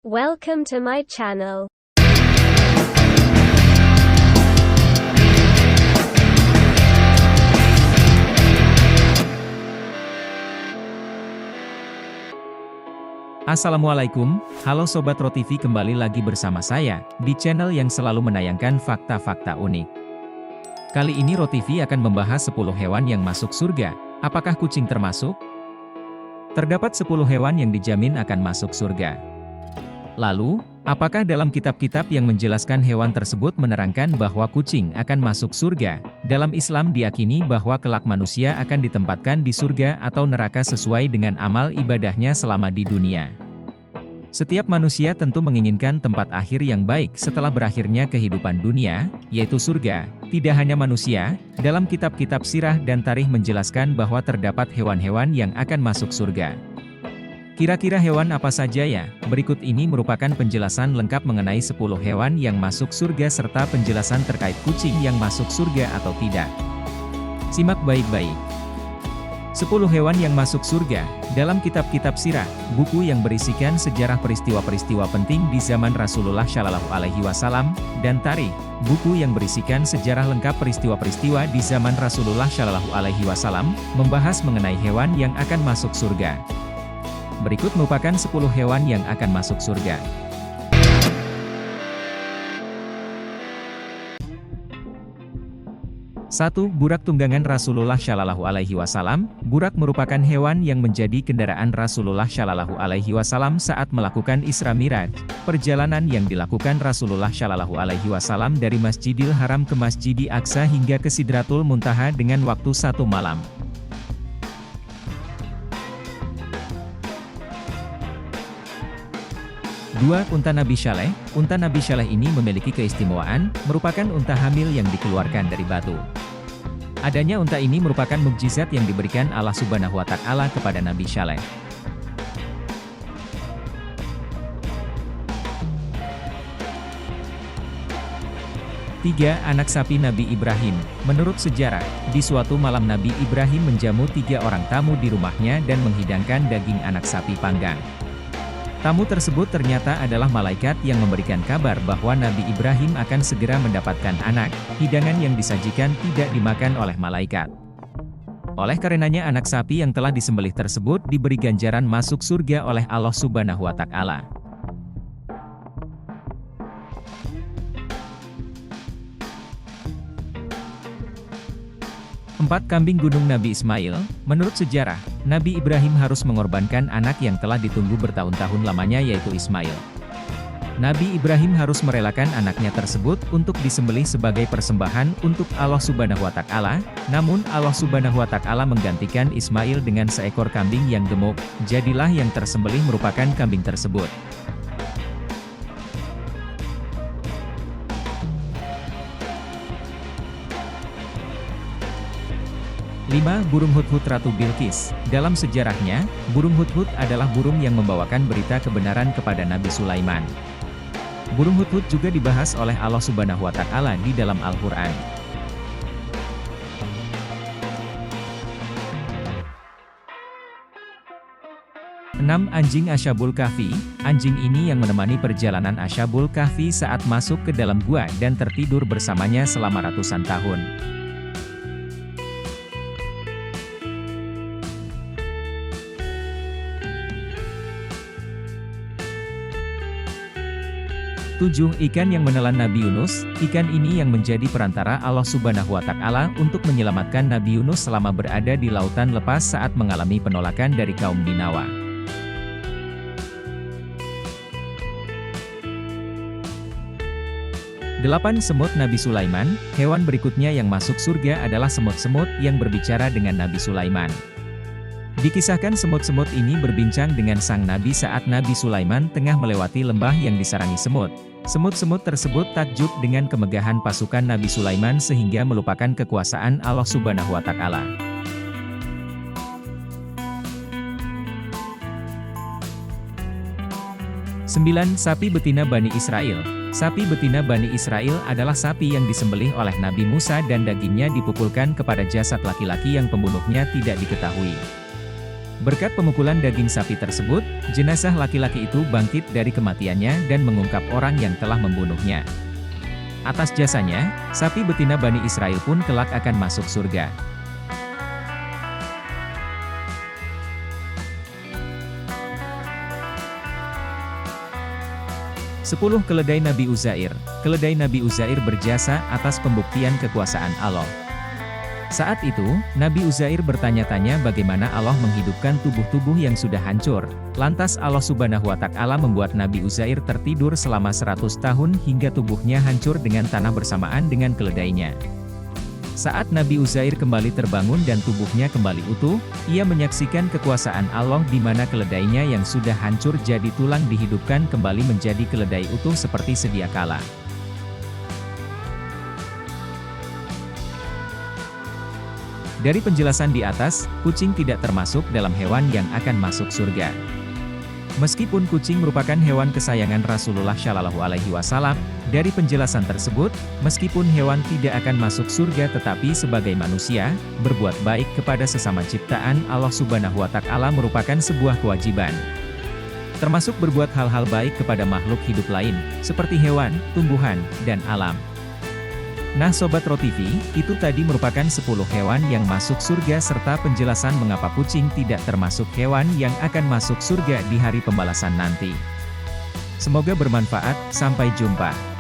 Welcome to my channel. Assalamualaikum, halo Sobat RoTV, kembali lagi bersama saya, di channel yang selalu menayangkan fakta-fakta unik. Kali ini RoTV akan membahas 10 hewan yang masuk surga. Apakah kucing termasuk? Terdapat 10 hewan yang dijamin akan masuk surga. Lalu, apakah dalam kitab-kitab yang menjelaskan hewan tersebut menerangkan bahwa kucing akan masuk surga? Dalam Islam diyakini bahwa kelak manusia akan ditempatkan di surga atau neraka sesuai dengan amal ibadahnya selama di dunia. Setiap manusia tentu menginginkan tempat akhir yang baik setelah berakhirnya kehidupan dunia, yaitu surga. Tidak hanya manusia, dalam kitab-kitab sirah dan tarikh menjelaskan bahwa terdapat hewan-hewan yang akan masuk surga. Kira-kira hewan apa saja ya? Berikut ini merupakan penjelasan lengkap mengenai 10 hewan yang masuk surga serta penjelasan terkait kucing yang masuk surga atau tidak. Simak baik-baik. 10 hewan yang masuk surga. Dalam kitab-kitab sirah, buku yang berisikan sejarah peristiwa-peristiwa penting di zaman Rasulullah Shallallahu Alaihi Wasallam, dan tarikh, buku yang berisikan sejarah lengkap peristiwa-peristiwa di zaman Rasulullah Shallallahu Alaihi Wasallam, membahas mengenai hewan yang akan masuk surga. Berikut merupakan 10 hewan yang akan masuk surga. Satu, burak tunggangan Rasulullah Shallallahu Alaihi Wasallam. Burak merupakan hewan yang menjadi kendaraan Rasulullah Shallallahu Alaihi Wasallam saat melakukan Isra Miraj, perjalanan yang dilakukan Rasulullah Shallallahu Alaihi Wasallam dari Masjidil Haram ke Masjidil Aqsa hingga ke Sidratul Muntaha dengan waktu 1 malam. 2. Unta Nabi Saleh. Unta Nabi Saleh ini memiliki keistimewaan, merupakan unta hamil yang dikeluarkan dari batu. Adanya unta ini merupakan mukjizat yang diberikan Allah Subhanahu wa Ta'ala kepada Nabi Saleh. 3. Anak sapi Nabi Ibrahim. Menurut sejarah, di suatu malam Nabi Ibrahim menjamu 3 orang tamu di rumahnya dan menghidangkan daging anak sapi panggang. Tamu tersebut ternyata adalah malaikat yang memberikan kabar bahwa Nabi Ibrahim akan segera mendapatkan anak. Hidangan yang disajikan tidak dimakan oleh malaikat. Oleh karenanya anak sapi yang telah disembelih tersebut diberi ganjaran masuk surga oleh Allah Subhanahu wa Ta'ala. 4. Kambing gunung Nabi Ismail. Menurut sejarah, Nabi Ibrahim harus mengorbankan anak yang telah ditunggu bertahun-tahun lamanya, yaitu Ismail. Nabi Ibrahim harus merelakan anaknya tersebut untuk disembelih sebagai persembahan untuk Allah Subhanahu wa Ta'ala. Namun Allah Subhanahu wa Ta'ala menggantikan Ismail dengan seekor kambing yang gemuk. Jadilah yang tersembelih merupakan kambing tersebut. 5. Burung hudhud Ratu Bilqis. Dalam sejarahnya, burung hudhud adalah burung yang membawakan berita kebenaran kepada Nabi Sulaiman. Burung hudhud juga dibahas oleh Allah Subhanahu wa Ta'ala di dalam Al-Quran. 6. Anjing Asyabul Kahfi. Anjing ini yang menemani perjalanan Asyabul Kahfi saat masuk ke dalam gua dan tertidur bersamanya selama ratusan tahun. 7. Ikan yang menelan Nabi Yunus. Ikan ini yang menjadi perantara Allah Subhanahu wa Ta'ala untuk menyelamatkan Nabi Yunus selama berada di lautan lepas saat mengalami penolakan dari kaum Ninawa. 8. Semut Nabi Sulaiman. Hewan berikutnya yang masuk surga adalah semut-semut yang berbicara dengan Nabi Sulaiman. Dikisahkan semut-semut ini berbincang dengan sang Nabi saat Nabi Sulaiman tengah melewati lembah yang disarangi semut. Semut-semut tersebut takjub dengan kemegahan pasukan Nabi Sulaiman sehingga melupakan kekuasaan Allah Subhanahu wa Ta'ala. 9. Sapi betina Bani Israel. Sapi betina Bani Israel adalah sapi yang disembelih oleh Nabi Musa dan dagingnya dipukulkan kepada jasad laki-laki yang pembunuhnya tidak diketahui. Berkat pemukulan daging sapi tersebut, jenazah laki-laki itu bangkit dari kematiannya dan mengungkap orang yang telah membunuhnya. Atas jasanya, sapi betina Bani Israel pun kelak akan masuk surga. Sepuluh keledai Nabi Uzair. Keledai Nabi Uzair berjasa atas pembuktian kekuasaan Allah. Saat itu, Nabi Uzair bertanya-tanya bagaimana Allah menghidupkan tubuh-tubuh yang sudah hancur. Lantas Allah Subhanahu wa Ta'ala membuat Nabi Uzair tertidur selama 100 tahun hingga tubuhnya hancur dengan tanah bersamaan dengan keledainya. Saat Nabi Uzair kembali terbangun dan tubuhnya kembali utuh, ia menyaksikan kekuasaan Allah di mana keledainya yang sudah hancur jadi tulang dihidupkan kembali menjadi keledai utuh seperti sedia kala. Dari penjelasan di atas, kucing tidak termasuk dalam hewan yang akan masuk surga. Meskipun kucing merupakan hewan kesayangan Rasulullah Shallallahu Alaihi Wasallam, dari penjelasan tersebut, meskipun hewan tidak akan masuk surga tetapi sebagai manusia, berbuat baik kepada sesama ciptaan Allah Subhanahu wa Ta'ala merupakan sebuah kewajiban. Termasuk berbuat hal-hal baik kepada makhluk hidup lain, seperti hewan, tumbuhan, dan alam. Nah Sobat RoTV, itu tadi merupakan 10 hewan yang masuk surga serta penjelasan mengapa kucing tidak termasuk hewan yang akan masuk surga di hari pembalasan nanti. Semoga bermanfaat, sampai jumpa.